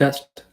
Test.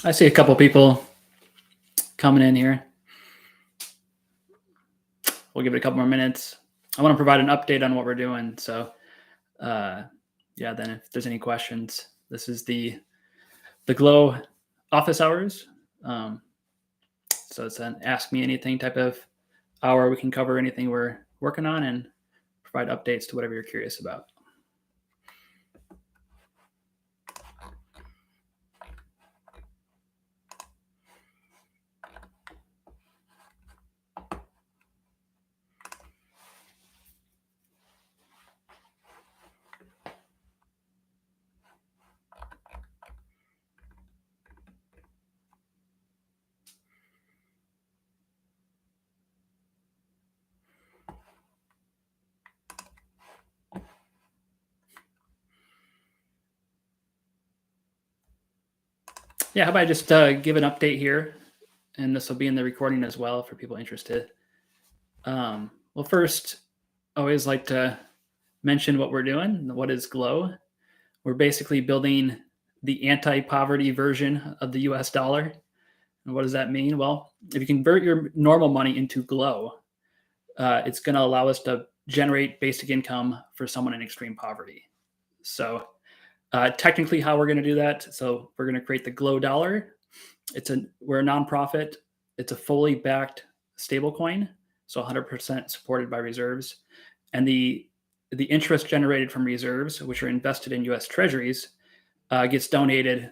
I see a couple people coming in here. We'll give it a couple more minutes. I want to provide an update on what we're doing. So, uh, yeah, then if there's any questions, this is the Glo Office Hours. Um, so it's an ask me anything type of hour. We can cover anything we're working on and provide updates to whatever you're curious about. Yeah, how about I just give an update here, and this will be in the recording as well for people interested. Well, first, I always like to mention what we're doing. What is Glo? We're basically building the anti-poverty version of the US dollar. And what does that mean? Well, if you convert your normal money into Glo, it's going to allow us to generate basic income for someone in extreme poverty. So technically how we're going to do that. So we're going to create the Glo dollar. We're a nonprofit. It's a fully backed stable coin. So 100% supported by reserves. And the interest generated from reserves, which are invested in US treasuries, gets donated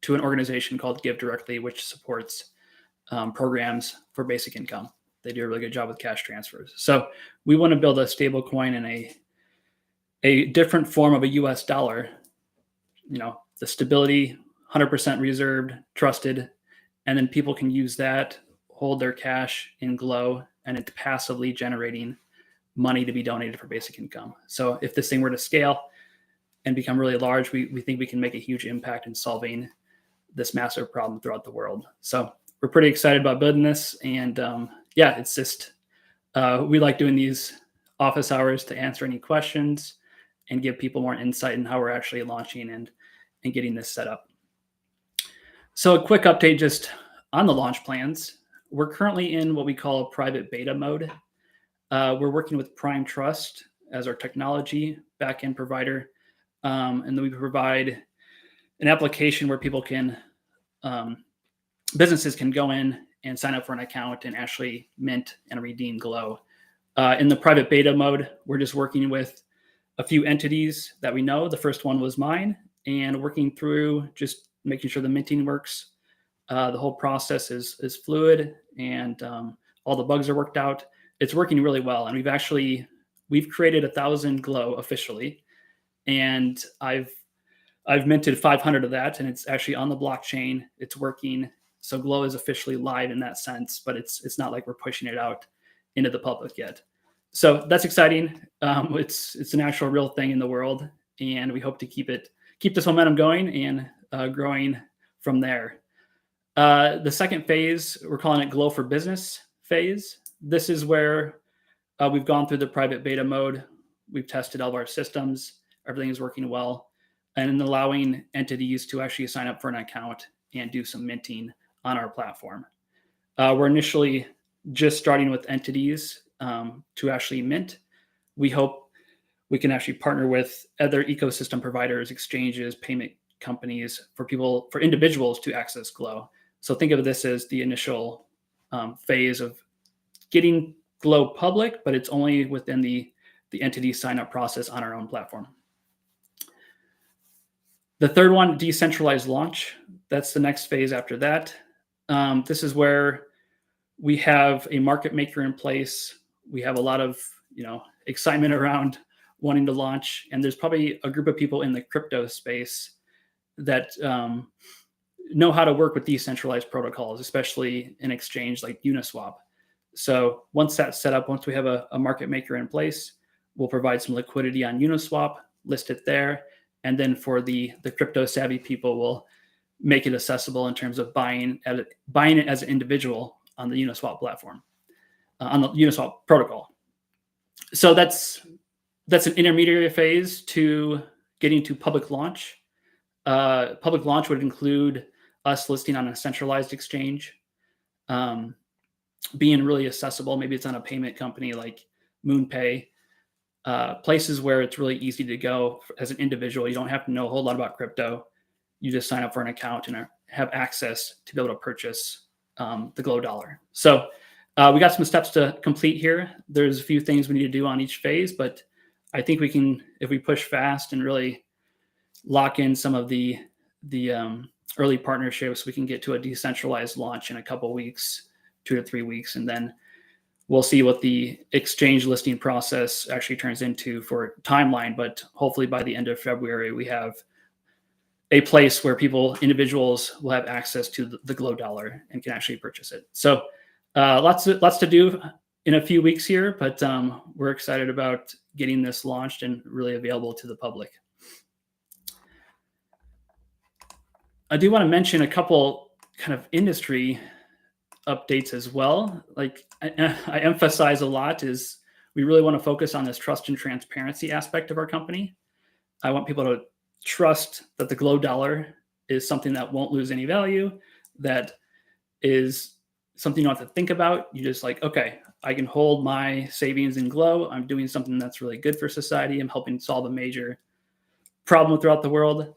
to an organization called Give Directly, which supports programs for basic income. They do a really good job with cash transfers. So we want to build a stable coin in a different form of a US dollar. You know, the stability, 100% reserved, trusted, and then people can use that, hold their cash in Glo, and it's passively generating money to be donated for basic income. So if this thing were to scale and become really large, we think we can make a huge impact in solving this massive problem throughout the world. So we're pretty excited about building this. And yeah, it's just, we like doing these office hours to answer any questions and give people more insight in how we're actually launching and getting this set up. So a quick update just on the launch plans. We're currently in what we call a private beta mode. We're working with Prime Trust as our technology backend provider. And then we provide an application where people can, businesses can go in and sign up for an account and actually mint and redeem Glo. In the private beta mode, we're just working with a few entities that we know. The first one was mine, and working through just making sure the minting works. The whole process is fluid, and all the bugs are worked out. It's working really well, and we've created 1,000 Glo officially, and I've minted 500 of that, and it's actually on the blockchain. It's working. So Glo is officially live in that sense, but it's not like we're pushing it out into the public yet. So that's exciting. It's an actual real thing in the world, and we hope to keep this momentum going and growing from there. The second phase, we're calling it Glo for Business phase. This is where we've gone through the private beta mode. We've tested all of our systems. Everything is working well, and allowing entities to actually sign up for an account and do some minting on our platform. We're initially just starting with entities to actually mint. We hope we can actually partner with other ecosystem providers, exchanges, payment companies for individuals to access Glo. So think of this as the initial phase of getting Glo public, but it's only within the entity sign-up process on our own platform. The third one, decentralized launch. That's the next phase after that. This is where we have a market maker in place. We have a lot of excitement around wanting to launch, and there's probably a group of people in the crypto space that know how to work with decentralized protocols, especially an exchange like Uniswap. So once that's set up, once we have a market maker in place, we'll provide some liquidity on Uniswap, list it there, and then for the crypto savvy people, we'll make it accessible in terms of buying it as an individual on the Uniswap platform, on the Uniswap protocol. So that's an intermediary phase to getting to public launch. Public launch would include us listing on a centralized exchange, um, being really accessible. Maybe it's on a payment company like MoonPay, places where it's really easy to go as an individual. You don't have to know a whole lot about crypto. You just sign up for an account and have access to be able to purchase the Glo dollar. So we got some steps to complete here. There's a few things we need to do on each phase, but I think we can, if we push fast and really lock in some of the early partnerships, we can get to a decentralized launch in a couple of weeks, 2 to 3 weeks, and then we'll see what the exchange listing process actually turns into for timeline. But hopefully by the end of February, we have a place where individuals will have access to the Glo dollar and can actually purchase it. So lots to do in a few weeks here, but we're excited about getting this launched and really available to the public. I do want to mention a couple kind of industry updates as well. Like I emphasize a lot is we really want to focus on this trust and transparency aspect of our company. I want people to trust that the Glo dollar is something that won't lose any value, that is something you don't have to think about. You just like, okay, I can hold my savings in Glo. I'm doing something that's really good for society. I'm helping solve a major problem throughout the world.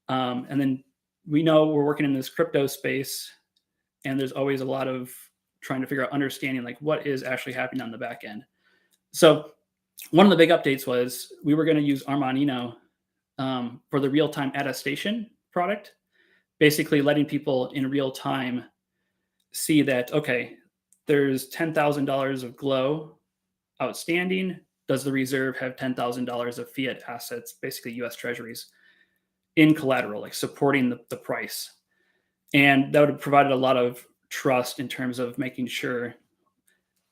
And then we know we're working in this crypto space, and there's always a lot of trying to figure out understanding like what is actually happening on the back end. So one of the big updates was we were going to use Armanino for the real-time attestation product, basically letting people in real time see that, okay, there's $10,000 of Glo outstanding. Does the reserve have $10,000 of fiat assets, basically US treasuries, in collateral, like supporting the price? And that would have provided a lot of trust in terms of making sure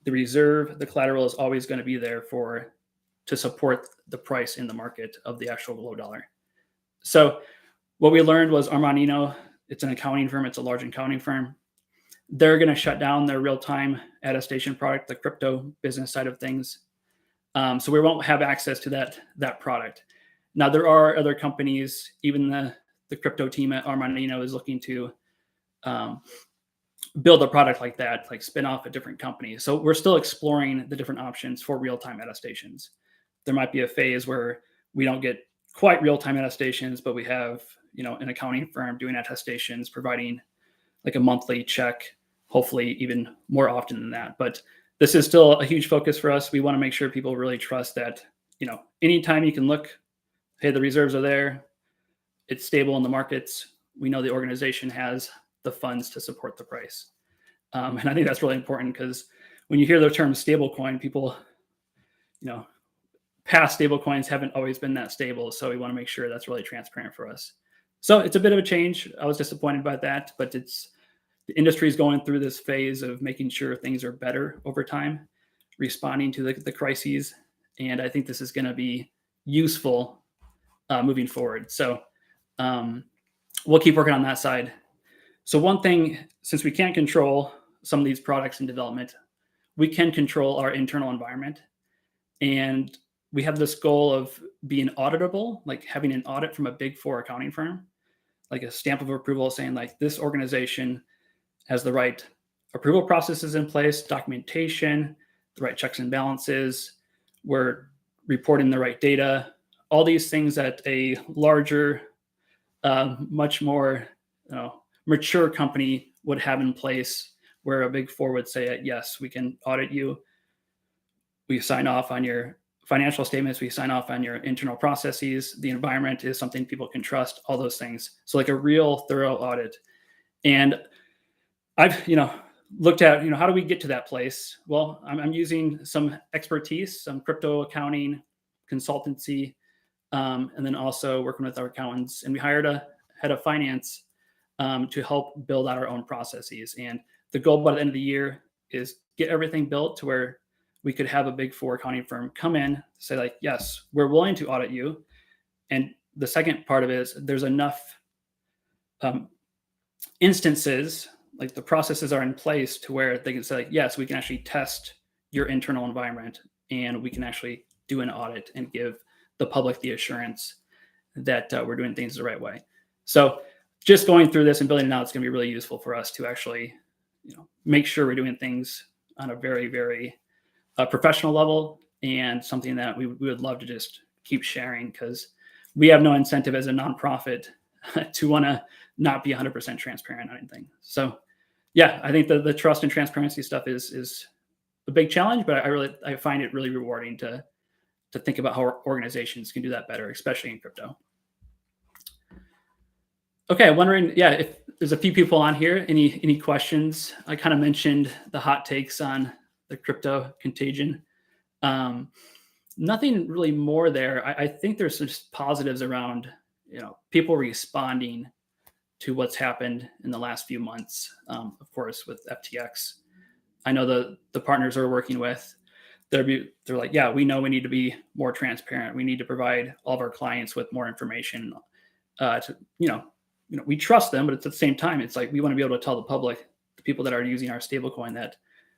the reserve, the collateral is always going to be there to support the price in the market of the actual Glo dollar. So what we learned was Armanino, it's an accounting firm, it's a large accounting firm. They're going to shut down their real-time attestation product, the crypto business side of things. So we won't have access to that product. Now there are other companies, even the crypto team at Armanino is looking to build a product like that, like spin off a different company. So we're still exploring the different options for real-time attestations. There might be a phase where we don't get quite real-time attestations, but we have, an accounting firm doing attestations, providing like a monthly check, hopefully even more often than that. But this is still a huge focus for us. We want to make sure people really trust that, anytime you can look, hey, the reserves are there, it's stable in the markets. We know the organization has the funds to support the price. And I think that's really important because when you hear the term stablecoin, people, past stablecoins haven't always been that stable. So we want to make sure that's really transparent for us. So it's a bit of a change. I was disappointed by that, but the industry is going through this phase of making sure things are better over time, responding to the crises. And I think this is going to be useful moving forward. So we'll keep working on that side. So one thing, since we can't control some of these products in development, we can control our internal environment. And we have this goal of being auditable, like having an audit from a Big Four accounting firm, like a stamp of approval saying like this organization has the right approval processes in place, documentation, the right checks and balances, we're reporting the right data, all these things that a larger, much more mature company would have in place, where a Big Four would say, yes, we can audit you. We sign off on your financial statements. We sign off on your internal processes. The environment is something people can trust, all those things. So like a real thorough audit. And I've, looked at, how do we get to that place? Well, I'm using some expertise, some crypto accounting, consultancy, and then also working with our accountants. And we hired a head of finance to help build out our own processes. And the goal by the end of the year is get everything built to where we could have a Big Four accounting firm come in, say like, yes, we're willing to audit you. And the second part of it is there's enough instances, like the processes are in place to where they can say like, yes, we can actually test your internal environment and we can actually do an audit and give the public the assurance that we're doing things the right way. So just going through this and building it out, it's going to be really useful for us to actually, make sure we're doing things on a very, very professional level, and something that we would love to just keep sharing, because we have no incentive as a nonprofit to want to not be 100% transparent on anything. So yeah, I think the trust and transparency stuff is a big challenge, but I find it really rewarding to think about how organizations can do that better, especially in crypto. Okay, I'm wondering, yeah, if there's a few people on here, any questions? I kind of mentioned the hot takes on the crypto contagion. Nothing really more there. I think there's some positives around, people responding to what's happened in the last few months. Of course, with FTX, I know the partners we're working with, they're like, yeah, we know we need to be more transparent. We need to provide all of our clients with more information. We trust them, but at the same time, it's like we want to be able to tell the public, the people that are using our stablecoin, that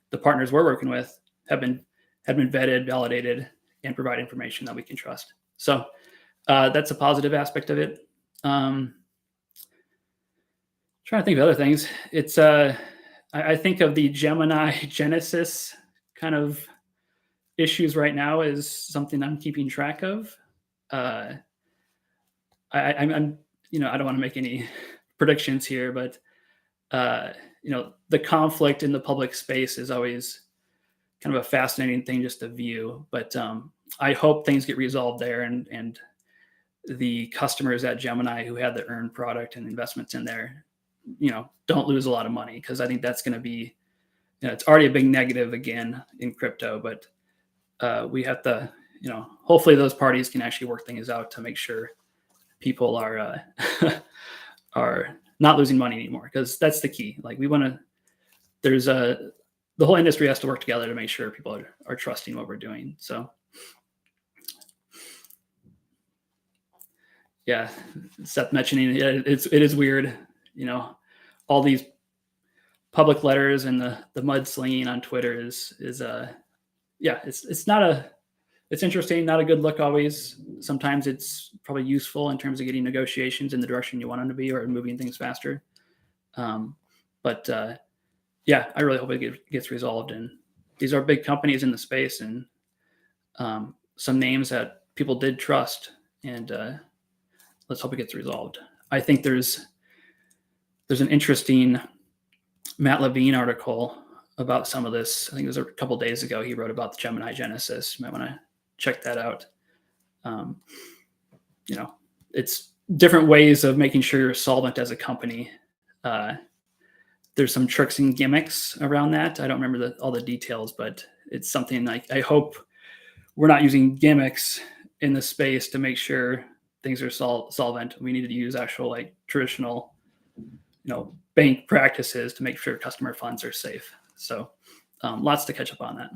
the partners we're working with have been vetted, validated, and provide information that we can trust. So that's a positive aspect of it. Trying to think of other things. It's I think of the Gemini Genesis kind of issues right now is something I'm keeping track of. I'm I don't want to make any predictions here, but the conflict in the public space is always kind of a fascinating thing just to view. But I hope things get resolved there, and the customers at Gemini who had the earned product and investments in there, don't lose a lot of money, because I think that's going to be, it's already a big negative again in crypto, but we have to, hopefully those parties can actually work things out to make sure people are are not losing money anymore, because that's the key. Like, we want to, the whole industry has to work together to make sure people are trusting what we're doing. So yeah, Seth mentioning it is weird, all these public letters and the mudslinging on Twitter is it's interesting, not a good look always. Sometimes it's probably useful in terms of getting negotiations in the direction you want them to be, or moving things faster. But I really hope it gets resolved. And these are big companies in the space, and some names that people did trust, and let's hope it gets resolved. I think there's an interesting Matt Levine article about some of this. I think it was a couple days ago. He wrote about the Gemini Genesis. You might want to check that out. It's different ways of making sure you're solvent as a company. There's some tricks and gimmicks around that. I don't remember all the details, but it's something like, I hope we're not using gimmicks in the space to make sure things are solvent. We need to use actual traditional, bank practices to make sure customer funds are safe. So lots to catch up on that.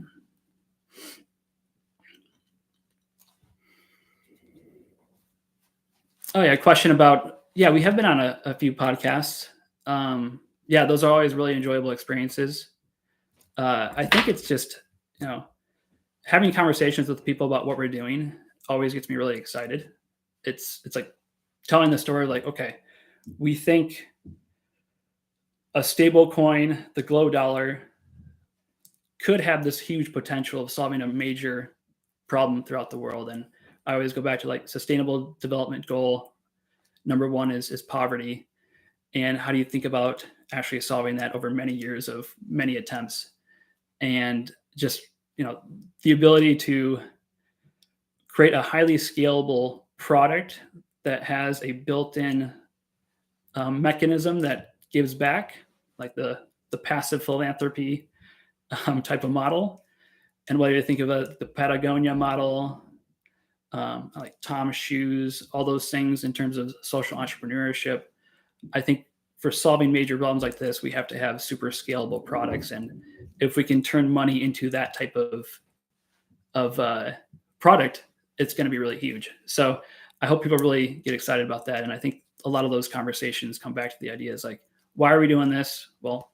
Oh yeah, question about, we have been on a few podcasts. Those are always really enjoyable experiences. I think it's just, having conversations with people about what we're doing always gets me really excited. It's like telling the story, like, okay, we think a stable coin, the Glo dollar, could have this huge potential of solving a major problem throughout the world. And I always go back to sustainable development goal. Number one is poverty. And how do you think about actually solving that over many years of many attempts? And just, the ability to create a highly scalable product that has a built-in mechanism that gives back, like the passive philanthropy type of model. And whether you think of the Patagonia model, like Tom's shoes, all those things in terms of social entrepreneurship, I think for solving major problems like this, we have to have super scalable products. And if we can turn money into that type of product, it's going to be really huge. So I hope people really get excited about that. And I think a lot of those conversations come back to the ideas like, why are we doing this? Well,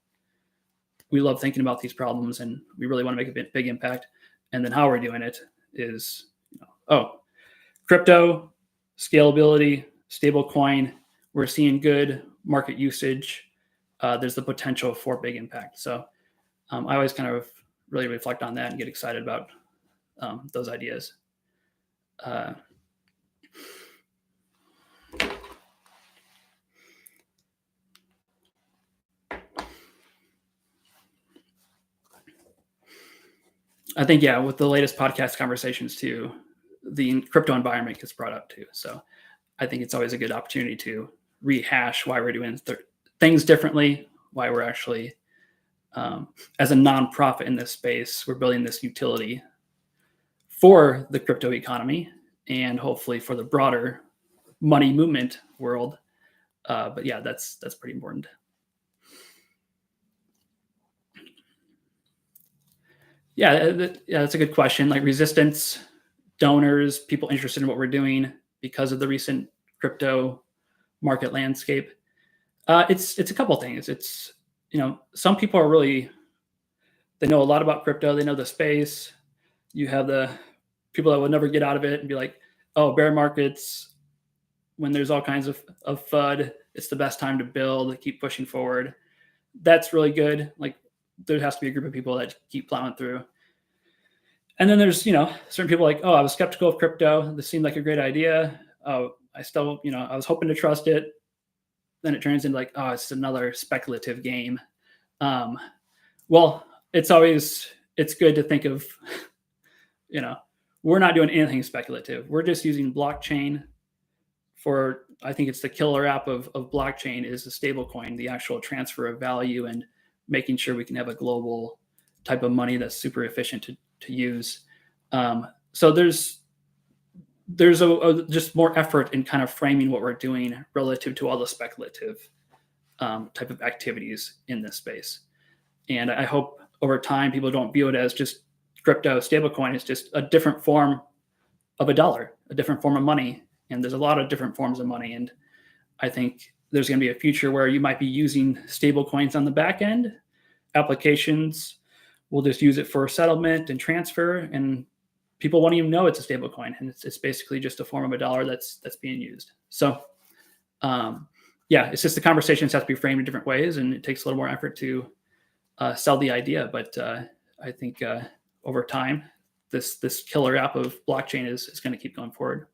we love thinking about these problems, and we really want to make a big impact. And then how we're doing it is, crypto, scalability, stable coin. we're seeing good market usage, there's the potential for big impact. So I always kind of really reflect on that and get excited about those ideas. I think, yeah, with the latest podcast conversations too, the crypto environment gets brought up too. So I think it's always a good opportunity to rehash why we're doing things differently, why we're actually, as a nonprofit in this space, we're building this utility for the crypto economy and hopefully for the broader money movement world. But yeah, that's pretty important. Yeah, that's a good question. Like resistance, donors, people interested in what we're doing because of the recent crypto market landscape. It's a couple things. It's, some people are really, they know a lot about crypto. They know the space. You have the people that would never get out of it and be like, oh, bear markets, when there's all kinds of FUD, it's the best time to build, keep pushing forward. That's really good. Like there has to be a group of people that keep plowing through. And then there's, certain people like, oh, I was skeptical of crypto. This seemed like a great idea. Oh, I still, I was hoping to trust it. Then it turns into like, oh, it's another speculative game. Well, it's good to think of, we're not doing anything speculative. We're just using blockchain for, I think it's the killer app of blockchain is the stable coin, the actual transfer of value and making sure we can have a global type of money that's super efficient to use. So there's just more effort in kind of framing what we're doing relative to all the speculative type of activities in this space. And I hope over time people don't view it as just crypto stablecoin. It's just a different form of a dollar, a different form of money. And there's a lot of different forms of money. And I think there's going to be a future where you might be using stable coins on the back end. Applications will just use it for settlement and transfer, and people won't even know it's a stable coin. And it's basically just a form of a dollar that's being used. So yeah, it's just the conversations have to be framed in different ways, and it takes a little more effort to sell the idea. But I think over time, this killer app of blockchain is going to keep going forward.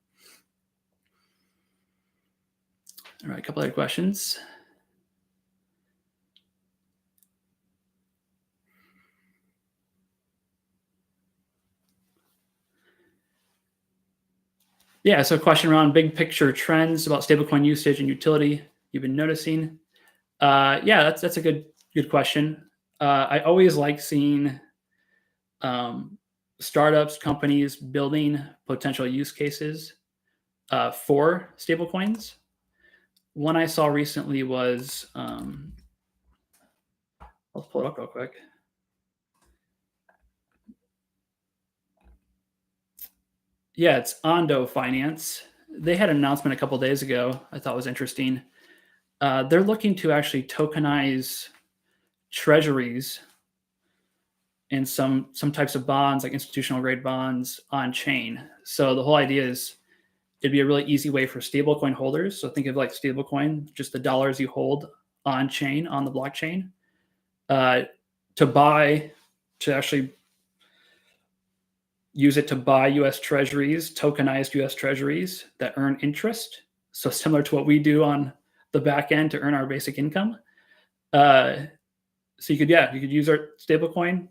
All right, a couple other questions. Yeah, so a question around big picture trends about stablecoin usage and utility you've been noticing. Yeah, that's a good question. I always like seeing startups, companies building potential use cases for stablecoins. One I saw recently was, I'll pull it up real quick. Yeah, it's Ondo Finance. They had an announcement a couple of days ago I thought was interesting. They're looking to actually tokenize treasuries and some types of bonds, like institutional grade bonds, on chain. So the whole idea is it'd be a really easy way for stablecoin holders. So think of like stablecoin, just the dollars you hold on chain, on the blockchain, to actually use it to buy US treasuries, tokenized US treasuries that earn interest. So similar to what we do on the back end to earn our basic income. So you could use our stablecoin,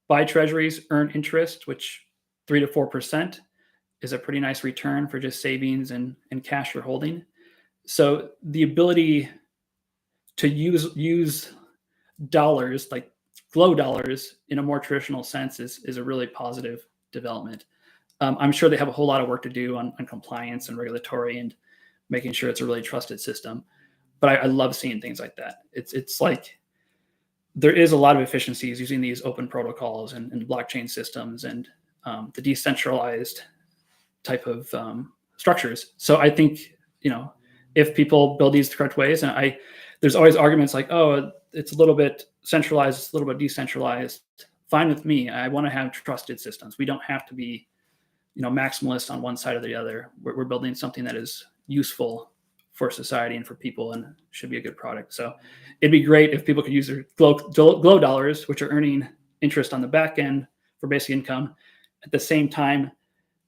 buy treasuries, earn interest, which 3 to 4% is a pretty nice return for just savings and cash you're holding. So the ability to use dollars, like Glo dollars, in a more traditional sense is a really positive development. I'm sure they have a whole lot of work to do on compliance and regulatory and making sure it's a really trusted system. But I love seeing things like that. It's like there is a lot of efficiencies using these open protocols and blockchain systems and the decentralized type of structures. So I think, if people build these the correct ways, and there's always arguments like, oh, it's a little bit centralized, it's a little bit decentralized. Fine with me. I want to have trusted systems. We don't have to be, maximalist on one side or the other. We're building something that is useful for society and for people, and should be a good product. So it'd be great if people could use their Glo dollars, which are earning interest on the back end for basic income, at the same time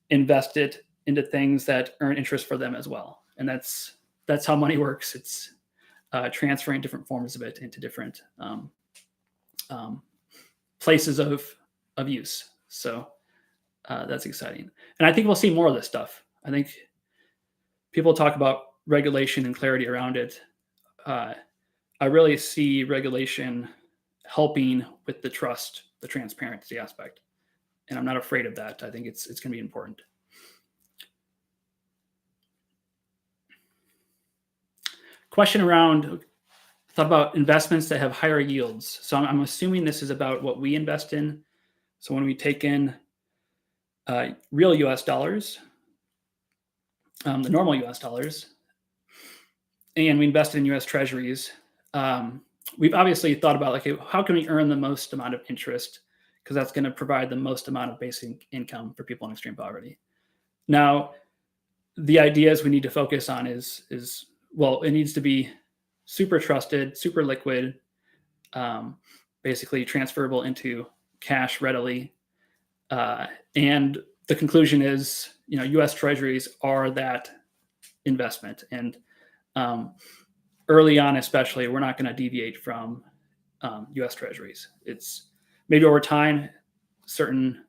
invest it into things that earn interest for them as well. And that's how money works. It's transferring different forms of it into different places of use. So that's exciting. And I think we'll see more of this stuff. I think people talk about regulation and clarity around it. I really see regulation helping with the trust, the transparency aspect. And I'm not afraid of that. I think it's going to be important. Question around, thought about investments that have higher yields. So I'm assuming this is about what we invest in. So when we take in real US dollars, the normal US dollars, and we invest in US treasuries, we've obviously thought about, like, how can we earn the most amount of interest? Because that's going to provide the most amount of basic income for people in extreme poverty. Now, the ideas we need to focus on is well, it needs to be super trusted, super liquid, basically transferable into cash readily. And the conclusion is, U.S. treasuries are that investment. And early on, especially, we're not going to deviate from U.S. treasuries. It's maybe over time, certain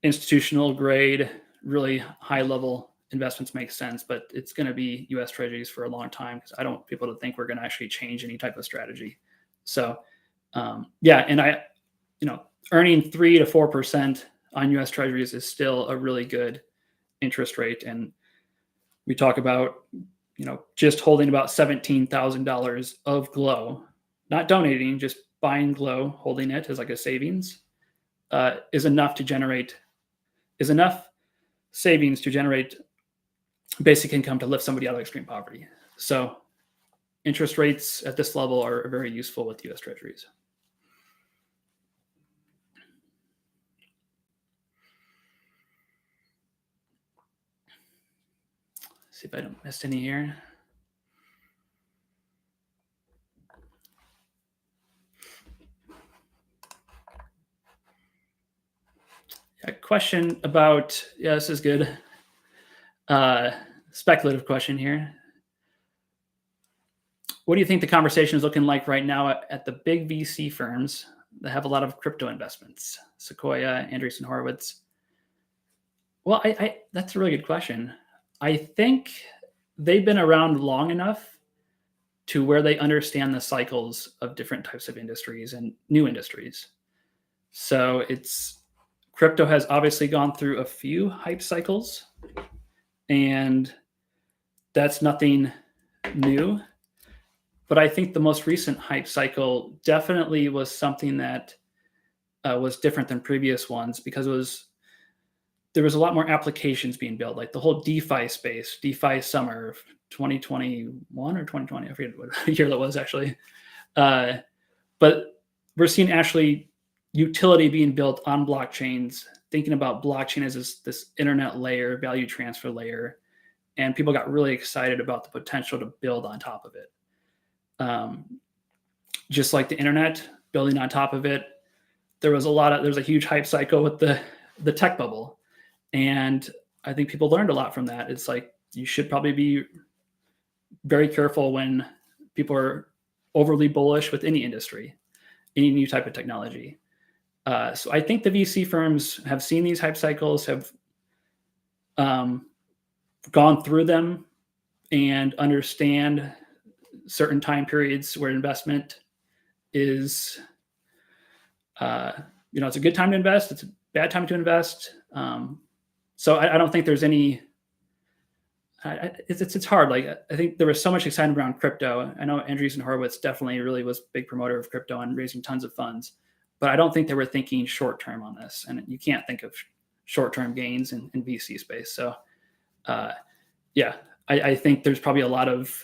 institutional grade, really high level investments make sense, but it's going to be U.S. treasuries for a long time, because I don't want people to think we're going to actually change any type of strategy. So, and earning 3 to 4% on U.S. treasuries is still a really good interest rate. And we talk about, just holding about $17,000 of Glo, not donating, just buying Glo, holding it as like a savings, is enough savings to generate basic income to lift somebody out of extreme poverty. So interest rates at this level are very useful with U.S. treasuries. See if I don't miss any here. A question about, this is good. Speculative question here. What do you think the conversation is looking like right now at the big VC firms that have a lot of crypto investments? Sequoia, Andreessen Horowitz. Well, that's a really good question. I think they've been around long enough to where they understand the cycles of different types of industries and new industries. So crypto has obviously gone through a few hype cycles, and that's nothing new. But I think the most recent hype cycle definitely was something that was different than previous ones, because there was a lot more applications being built, like the whole DeFi space, DeFi summer of 2021 or 2020. I forget what year that was actually. But we're seeing actually utility being built on blockchains, thinking about blockchain as this internet layer, value transfer layer. And people got really excited about the potential to build on top of it. Just like the internet, building on top of it, there's a huge hype cycle with the tech bubble. And I think people learned a lot from that. It's like, you should probably be very careful when people are overly bullish with any industry, any new type of technology. So I think the VC firms have seen these hype cycles, have gone through them, and understand certain time periods where investment is, it's a good time to invest. It's a bad time to invest. So I don't think there's any, it's hard. Like, I think there was so much excitement around crypto. I know Andreessen Horowitz definitely really was a big promoter of crypto and raising tons of funds, but I don't think they were thinking short-term on this. And you can't think of short-term gains in VC space. So I think there's probably a lot of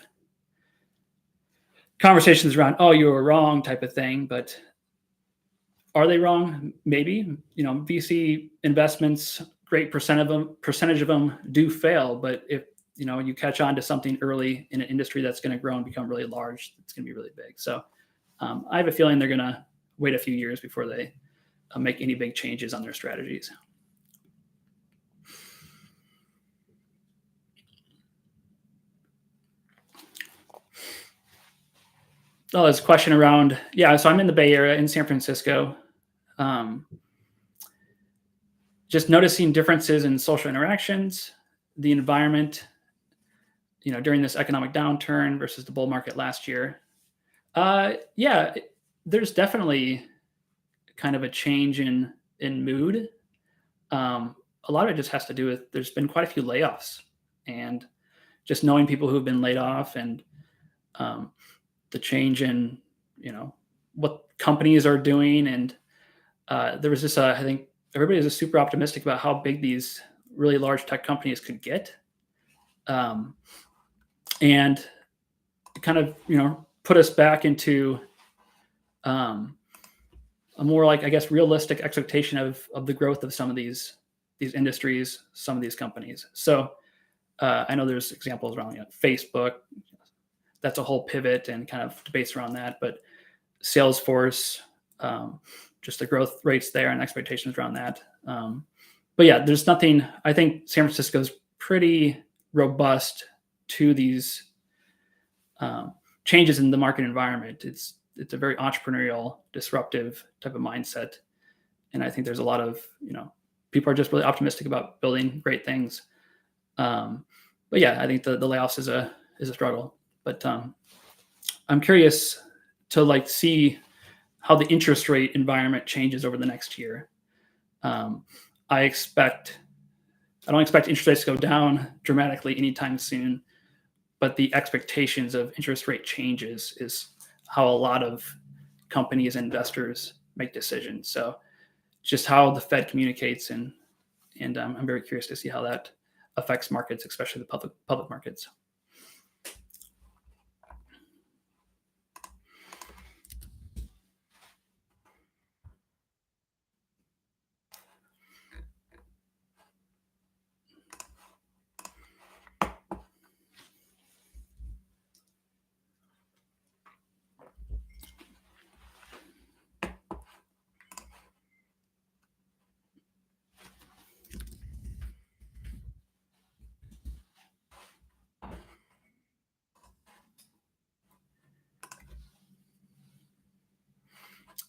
conversations around, oh, you were wrong type of thing, but are they wrong? Maybe. VC investments, great percentage of them do fail, but if you catch on to something early in an industry that's going to grow and become really large, it's going to be really big. So I have a feeling they're going to wait a few years before they make any big changes on their strategies. Oh, there's a question around, so I'm in the Bay Area in San Francisco. Just noticing differences in social interactions, the environment, during this economic downturn versus the bull market last year. There's definitely kind of a change in mood. A lot of it just has to do with there's been quite a few layoffs, and just knowing people who've been laid off, and the change in what companies are doing, and there was this I think everybody was just super optimistic about how big these really large tech companies could get, and it kind of put us back into a more, like, I guess, realistic expectation of the growth of some of these industries, some of these companies. So I know there's examples around Facebook. That's a whole pivot and kind of debates around that. But Salesforce, just the growth rates there and expectations around that. But yeah, there's nothing. I think San Francisco's pretty robust to these changes in the market environment. It's a very entrepreneurial, disruptive type of mindset, and I think there's a lot of people are just really optimistic about building great things. But yeah, I think the layoffs is a struggle. But I'm curious to see how the interest rate environment changes over the next year. I don't expect interest rates to go down dramatically anytime soon, but the expectations of interest rate changes is how a lot of companies and investors make decisions. So just how the Fed communicates, and I'm very curious to see how that affects markets, especially the public markets.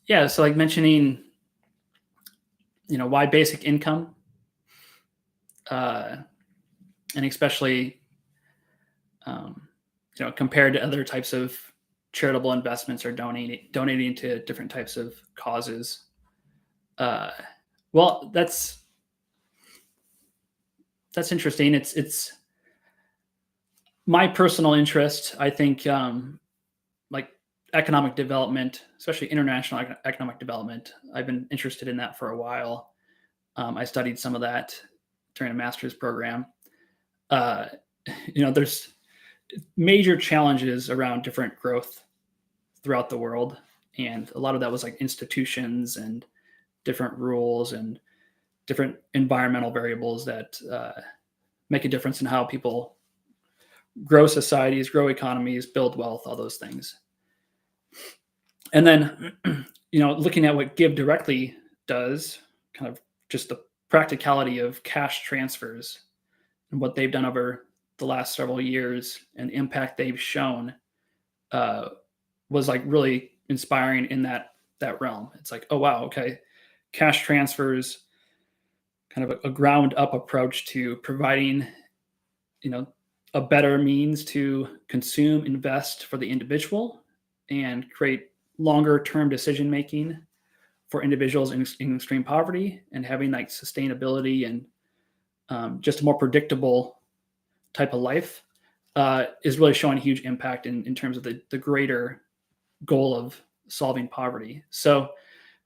Yeah, so like mentioning, why basic income, and especially, compared to other types of charitable investments or donating to different types of causes. Well, that's interesting. It's my personal interest. I think, like economic development, especially international economic development. I've been interested in that for a while. I studied some of that during a master's program. There's major challenges around different growth throughout the world, and a lot of that was like institutions and different rules and different environmental variables that make a difference in how people grow societies, grow economies, build wealth, all those things. And then, looking at what Give Directly does, kind of just the practicality of cash transfers and what they've done over the last several years and the impact they've shown, was like really inspiring in that realm. It's like, oh wow, okay, cash transfers, kind of a ground up approach to providing, a better means to consume, invest for the individual, and create longer term decision making for individuals in extreme poverty, and having like sustainability and just a more predictable type of life, is really showing a huge impact in terms of the greater goal of solving poverty. So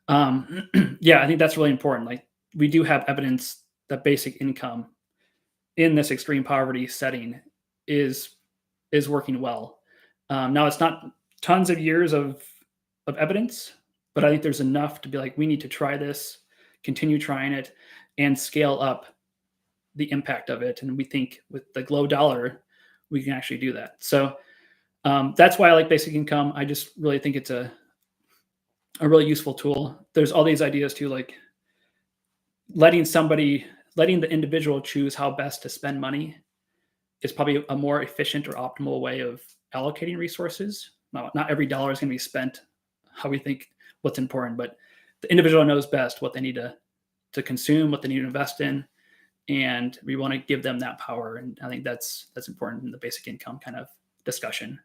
yeah, I think that's really important. Like, we do have evidence that basic income in this extreme poverty setting is working well. Now, it's not tons of years of evidence, but I think there's enough to be like, we need to try this, continue trying it, and scale up the impact of it. And we think with the Glo dollar, we can actually do that. So that's why I like basic income. I just really think it's a really useful tool. There's all these ideas too, like letting the individual choose how best to spend money is probably a more efficient or optimal way of allocating resources. Not every dollar is going to be spent how we think what's important, but the individual knows best what they need to consume, what they need to invest in, and we want to give them that power. And I think that's important in the basic income kind of discussion.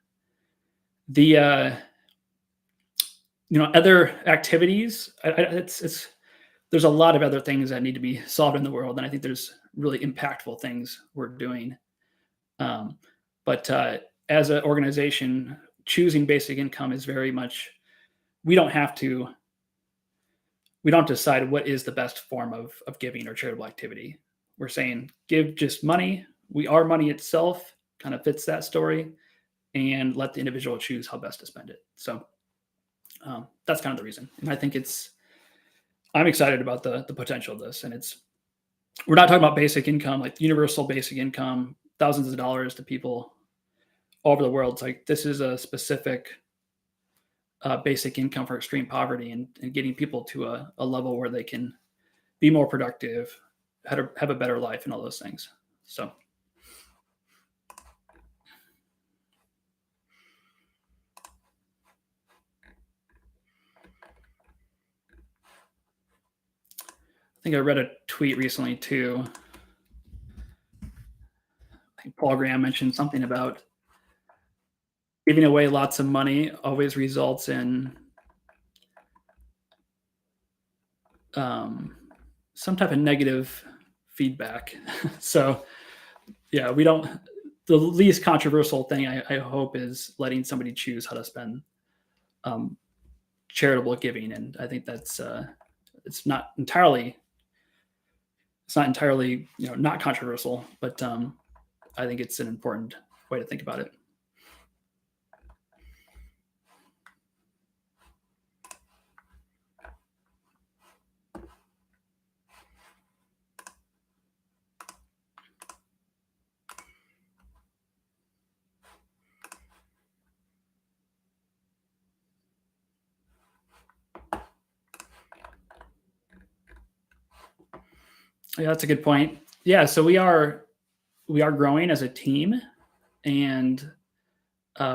The other activities, there's a lot of other things that need to be solved in the world, and I think there's really impactful things we're doing. But as an organization, choosing basic income is very much, we don't have to decide what is the best form of giving or charitable activity. We're saying give just money. We are money itself, kind of fits that story, and let the individual choose how best to spend it. So that's kind of the reason. And I think I'm excited about the potential of this. And we're not talking about basic income, like universal basic income, thousands of dollars to people all over the world. It's like, this is a specific basic income for extreme poverty, and getting people to a level where they can be more productive, have a better life, and all those things. So. I think I read a tweet recently too. I think Paul Graham mentioned something about giving away lots of money always results in some type of negative feedback. So yeah, the least controversial thing I hope is letting somebody choose how to spend charitable giving. And I think that's it's not entirely not controversial, but I think it's an important way to think about it. Yeah, that's a good point. Yeah, so we are growing as a team, and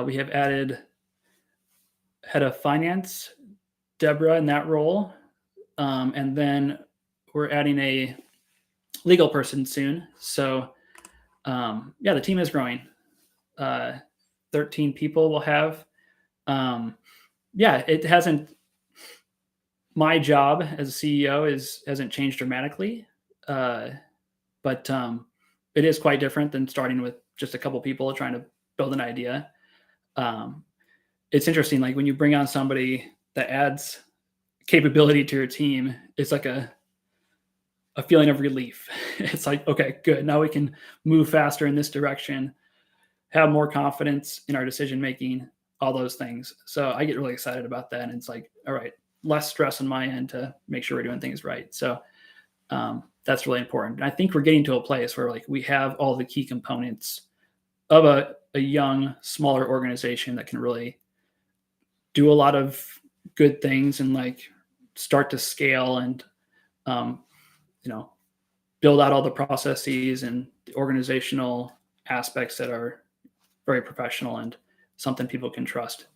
we have added head of finance, Deborah, in that role, and then we're adding a legal person soon. So yeah, the team is growing. 13 people we'll have. Yeah, it hasn't. My job as a CEO hasn't changed dramatically. But it is quite different than starting with just a couple people trying to build an idea. It's interesting, like when you bring on somebody that adds capability to your team, it's like a feeling of relief. It's like, okay, good. Now we can move faster in this direction, have more confidence in our decision making, all those things. So I get really excited about that. And it's like, all right, less stress on my end to make sure we're doing things right. So that's really important. And I think we're getting to a place where like we have all the key components of a young, smaller organization that can really do a lot of good things and like start to scale and build out all the processes and the organizational aspects that are very professional and something people can trust.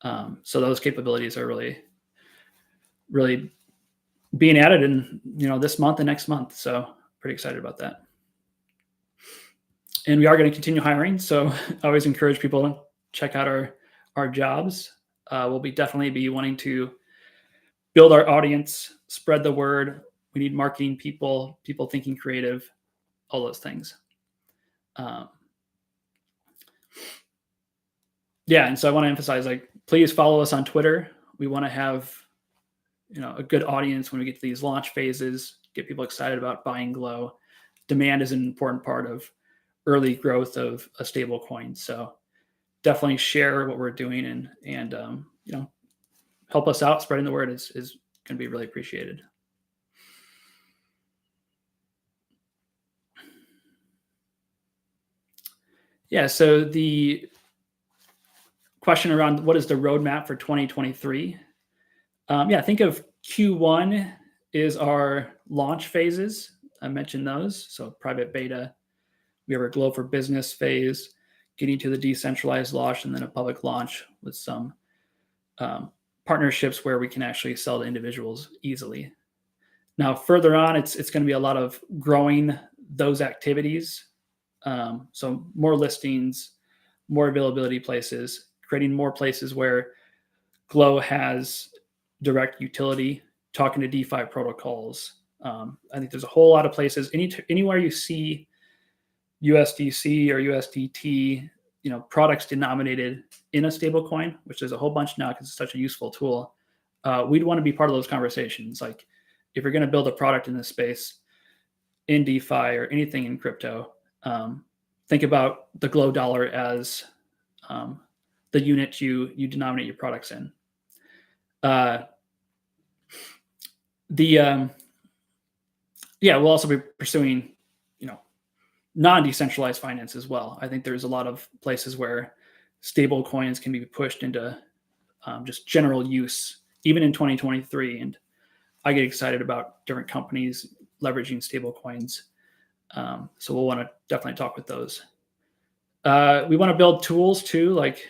So those capabilities are really, really being added in, this month and next month. So pretty excited about that. And we are going to continue hiring. So I always encourage people to check out our jobs. We'll definitely be wanting to build our audience, spread the word. We need marketing people thinking creative, all those things. Yeah. And so I want to emphasize, like, please follow us on Twitter. We want to have, a good audience when we get to these launch phases, get people excited about buying Glo. Demand is an important part of early growth of a stable coin. So definitely share what we're doing and help us out. Spreading the word is going to be really appreciated. Yeah. So the question around what is the roadmap for 2023? Think of Q1 is our launch phases. I mentioned those. So private beta, we have our Glo for Business phase, getting to the decentralized launch, and then a public launch with some partnerships where we can actually sell to individuals easily. Now, further on, it's going to be a lot of growing those activities. So more listings, more availability places, creating more places where Glo has direct utility, talking to DeFi protocols. I think there's a whole lot of places. Anywhere you see USDC or USDT, products denominated in a stablecoin, which there's a whole bunch now because it's such a useful tool. We'd want to be part of those conversations. Like if you're going to build a product in this space, in DeFi or anything in crypto, think about the Glo dollar as the unit you denominate your products in. We'll also be pursuing, non-decentralized finance as well. I think there's a lot of places where stable coins can be pushed into just general use, even in 2023. And I get excited about different companies leveraging stable coins. So we'll want to definitely talk with those. We want to build tools too, like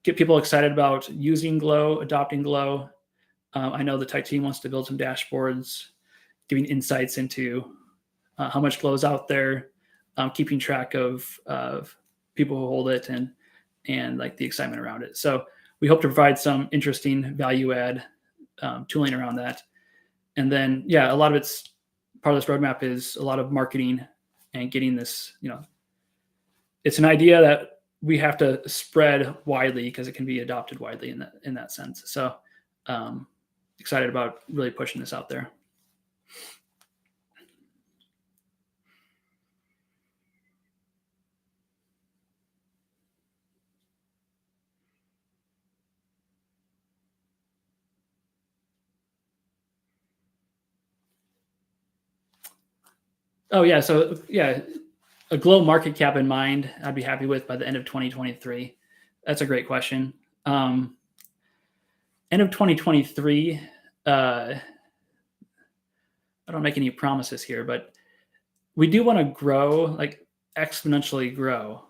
get people excited about using Glo, adopting Glo. I know the tech team wants to build some dashboards, giving insights into how much Glo is out there, keeping track of people who hold it and like the excitement around it. So we hope to provide some interesting value add tooling around that. And then, a lot of it's part of this roadmap is a lot of marketing and getting this, it's an idea that we have to spread widely because it can be adopted widely in that sense. So excited about really pushing this out there. Oh yeah, so a Glo market cap in mind, I'd be happy with by the end of 2023. That's a great question. End of 2023. I don't make any promises here, but we do want to grow, like exponentially grow.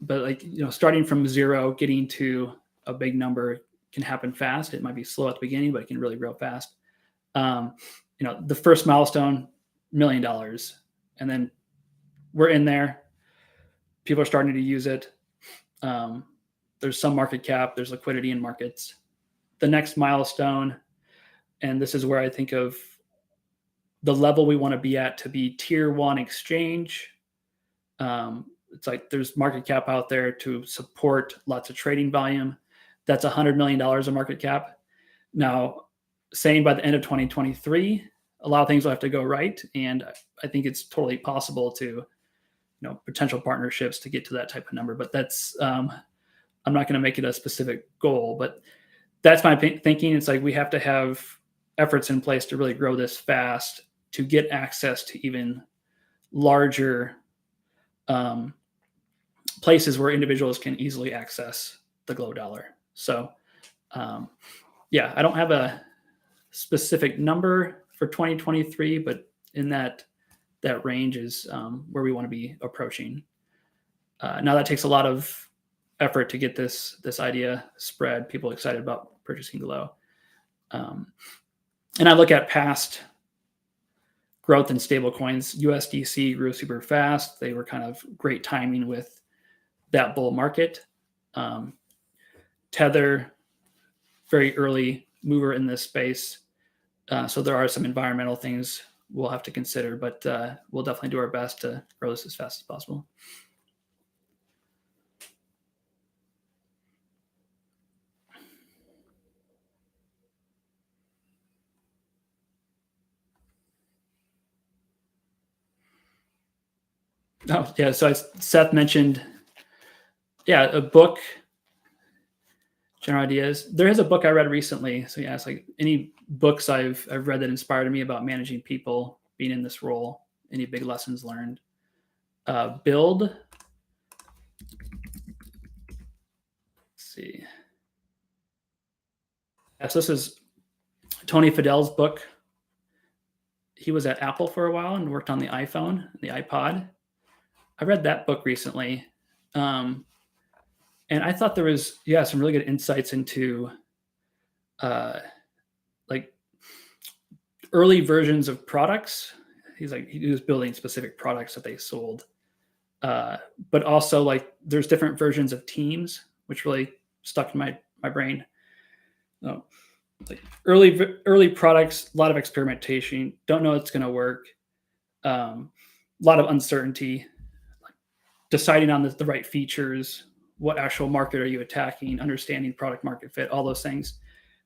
But like starting from zero, getting to a big number can happen fast. It might be slow at the beginning, but it can really grow fast. The first milestone, $1 million, and then we're in there. People are starting to use it. There's some market cap. There's liquidity in markets. The next milestone, and this is where I think of the level we want to be at to be tier 1 exchange. It's like there's market cap out there to support lots of trading volume. That's $100 million of market cap. Now, saying by the end of 2023, a lot of things will have to go right. And I think it's totally possible to, potential partnerships to get to that type of number. But that's, I'm not going to make it a specific goal, but that's my thinking. It's like we have to have efforts in place to really grow this fast to get access to even larger places where individuals can easily access the Glo dollar. So, I don't have a specific number for 2023, but in that range is where we want to be approaching. Now that takes a lot of effort to get this idea spread, people excited about purchasing Glo. And I look at past growth in stable coins. USDC grew super fast. They were kind of great timing with that bull market. Tether, very early mover in this space. So there are some environmental things we'll have to consider, but we'll definitely do our best to grow this as fast as possible. Oh, yeah. So Seth mentioned, a book, general ideas. There is a book I read recently. So it's like any books I've read that inspired me about managing people, being in this role, any big lessons learned. Build So this is Tony Fadell's book. He was at Apple for a while and worked on the iPhone, the iPod. I read that book recently, and I thought there was some really good insights into like early versions of products. He was building specific products that they sold, but also like there's different versions of teams, which really stuck in my brain. Like early products, a lot of experimentation. Don't know it's going to work. A lot of uncertainty. Deciding on the right features. What actual market are you attacking? Understanding product market fit. All those things.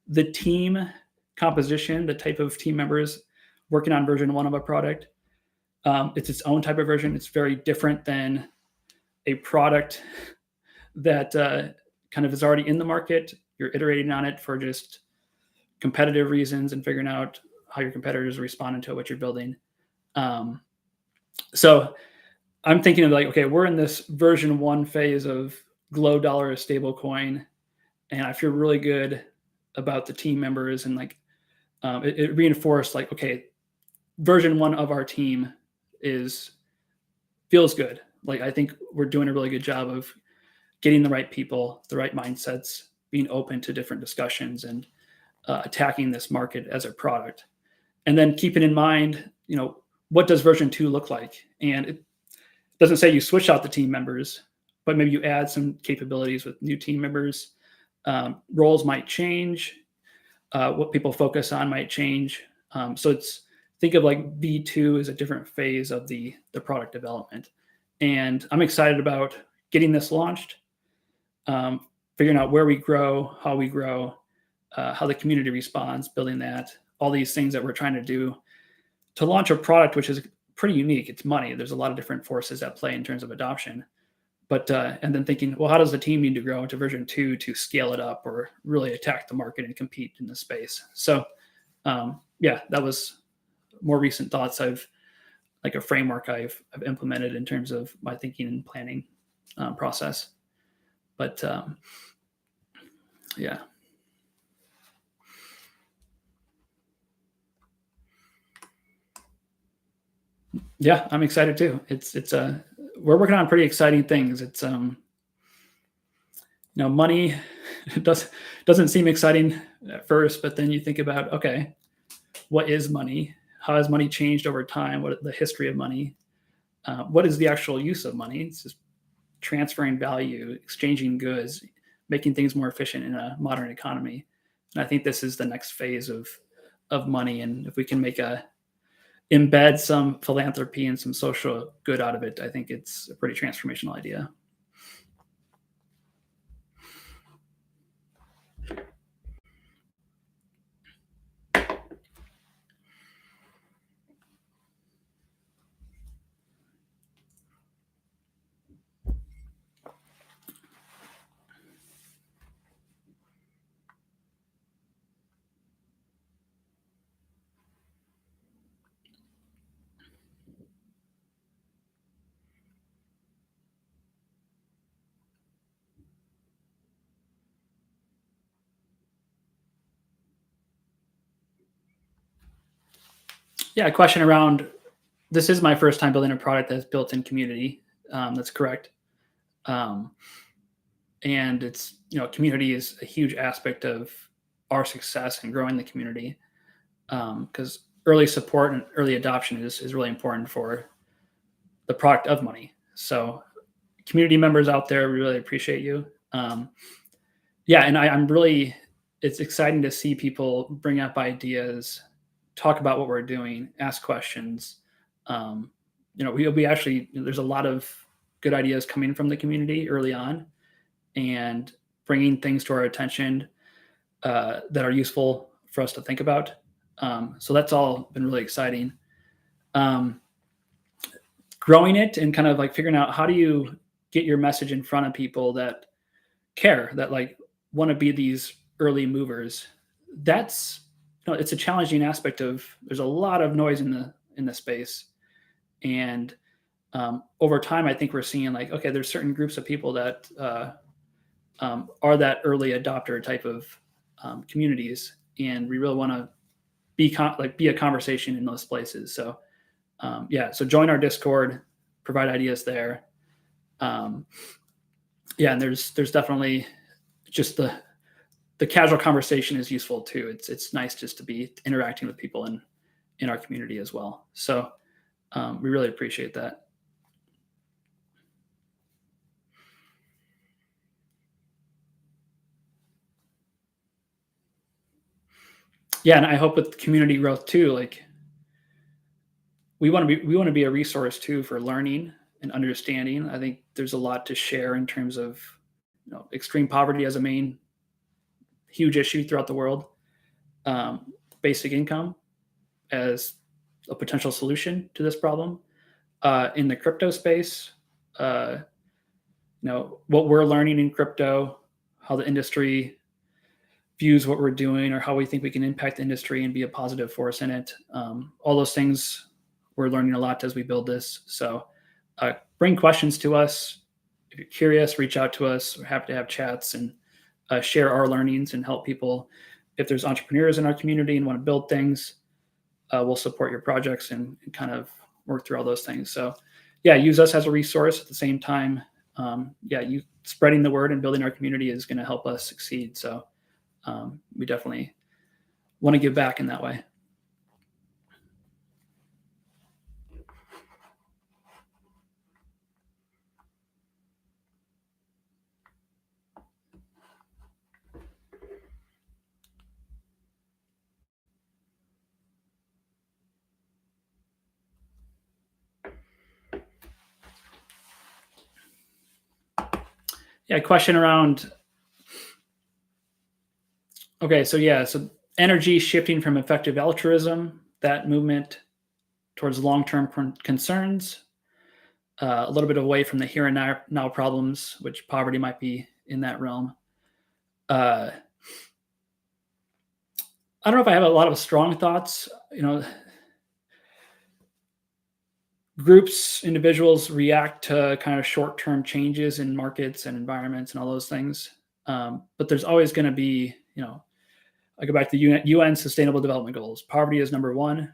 The team composition, the type of team members working on version 1 of a product. It's its own type of version. It's very different than a product that kind of is already in the market. You're iterating on it for just competitive reasons and figuring out how your competitors are responding to what you're building. So I'm thinking of like, okay, we're in this version 1 phase of Glo dollar stable coin, and I feel really good about the team members, and like it reinforced like, okay, version 1 of our team feels good. Like I think we're doing a really good job of getting the right people, the right mindsets, being open to different discussions, and attacking this market as a product. And then keeping in mind, what does version 2 look like? And it doesn't say you switch out the team members, but maybe you add some capabilities with new team members. Roles might change. What people focus on might change. So think of like V2 as a different phase of the product development. And I'm excited about getting this launched, figuring out where we grow, how we grow, how the community responds, building that, all these things that we're trying to do to launch a product which is pretty unique. It's money. There's a lot of different forces at play in terms of adoption. But and then thinking, well, how does the team need to grow into version 2 to scale it up or really attack the market and compete in the space? So that was more recent thoughts. Like a framework I've implemented in terms of my thinking and planning process. But yeah. Yeah, I'm excited too. We're working on pretty exciting things. It's money doesn't seem exciting at first, but then you think about, okay, what is money? How has money changed over time? What the history of money? What is the actual use of money? It's just transferring value, exchanging goods, making things more efficient in a modern economy. And I think this is the next phase of money. And if we can embed some philanthropy and some social good out of it, I think it's a pretty transformational idea. Yeah, a question around, this is my first time building a product that's built in community. That's correct. And it's, community is a huge aspect of our success and growing the community, because early support and early adoption is really important for the product of money. So community members out there, we really appreciate you. And it's exciting to see people bring up ideas, talk about what we're doing, ask questions. There's a lot of good ideas coming from the community early on, and bringing things to our attention that are useful for us to think about. So that's all been really exciting. Growing it and kind of like figuring out, how do you get your message in front of people that care, that like want to be these early movers. That's, it's a challenging aspect of, there's a lot of noise in the space. And over time, I think we're seeing like, okay, there's certain groups of people that are that early adopter type of communities, and we really want to be a conversation in those places. So so join our Discord, provide ideas there. And there's definitely just the casual conversation is useful too. It's nice just to be interacting with people in our community as well. So we really appreciate that. Yeah, and I hope with community growth too, like we want to be a resource too for learning and understanding. I think there's a lot to share in terms of extreme poverty as a main huge issue throughout the world, basic income as a potential solution to this problem. In the crypto space, what we're learning in crypto, how the industry views what we're doing, or how we think we can impact the industry and be a positive force in it. All those things we're learning a lot as we build this. So bring questions to us. If you're curious, reach out to us. We're happy to have chats and share our learnings and help people. If there's entrepreneurs in our community and want to build things, we'll support your projects and kind of work through all those things. So use us as a resource. At the same time, you spreading the word and building our community is going to help us succeed. So we definitely want to give back in that way. Question around. Okay, so energy shifting from effective altruism, that movement towards long-term concerns, a little bit away from the here and now problems, which poverty might be in that realm. I don't know if I have a lot of strong thoughts. Groups, individuals react to kind of short-term changes in markets and environments and all those things. But there's always going to be, I go back to the UN Sustainable Development Goals. Poverty is number one.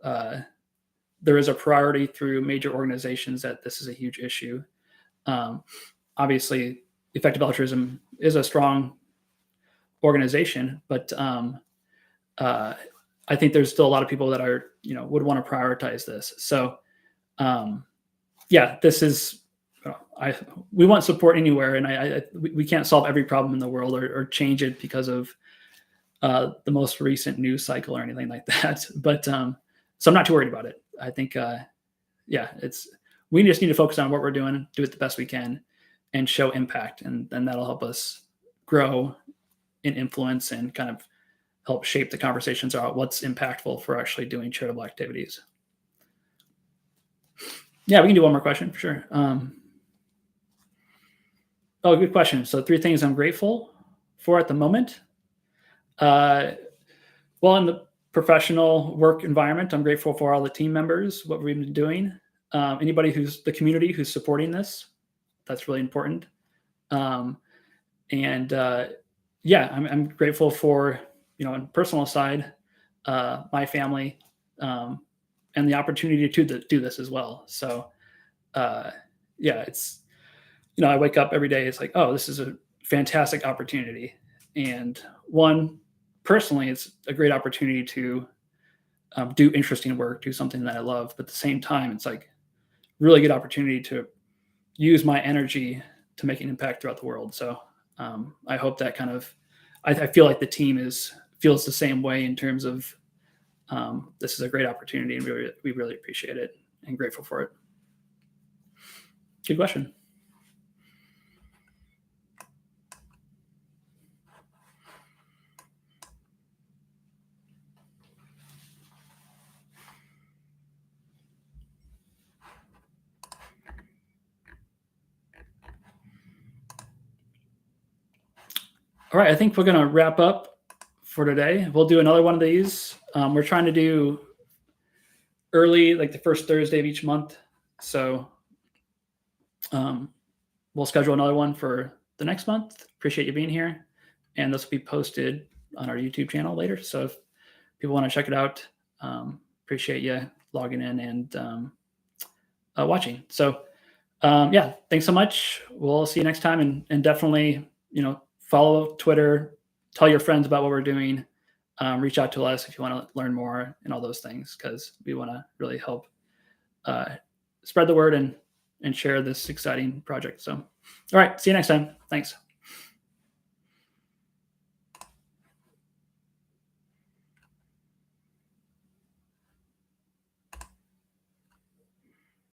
There is a priority through major organizations that this is a huge issue. Obviously, effective altruism is a strong organization, but I think there's still a lot of people that are, would want to prioritize this. So, this is, we want support anywhere, and we can't solve every problem in the world or change it because of the most recent news cycle or anything like that. But so I'm not too worried about it. I think, we just need to focus on what we're doing, do it the best we can, and show impact, and then that'll help us grow in influence and kind of help shape the conversations about what's impactful for actually doing charitable activities. We can do one more question for sure. Good question. So 3 things I'm grateful for at the moment. In the professional work environment, I'm grateful for all the team members, what we've been doing. Anybody who's the community who's supporting this, that's really important. I'm grateful for, on personal side, my family, and the opportunity to do this as well. So, it's, I wake up every day. It's like, oh, this is a fantastic opportunity. And personally, it's a great opportunity to do interesting work, do something that I love. But at the same time, it's like really good opportunity to use my energy to make an impact throughout the world. So I hope that kind of, I feel like the team feels the same way in terms of this is a great opportunity, and we really appreciate it and grateful for it. Good question. All right, I think we're going to wrap up for today. We'll do another one of these. We're trying to do early, like the first Thursday of each month. So we'll schedule another one for the next month. Appreciate you being here. And this will be posted on our YouTube channel later. So if people want to check it out, appreciate you logging in and watching. So yeah, thanks so much. We'll see you next time, and definitely, follow Twitter, tell your friends about what we're doing, reach out to us if you want to learn more and all those things, because we want to really help spread the word and share this exciting project. So, all right, see you next time. Thanks.